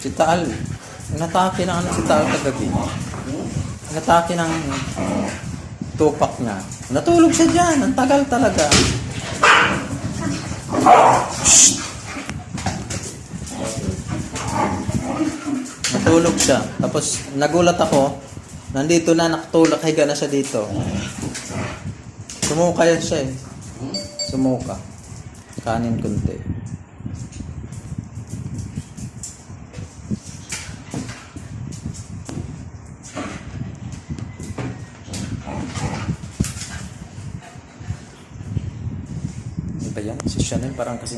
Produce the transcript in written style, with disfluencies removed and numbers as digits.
Si Taal, natake na si Taal kagabi. Natake ng tupak niya. Natulog siya dyan. Ang tagal talaga. Shhh! Natulog siya. Tapos nagulat ako. Nandito na, nakatulog. Higa na siya dito. Sumuka yan siya eh. Sumuka. Kanin kunti. Ano ba yan? Si Chanel parang kasi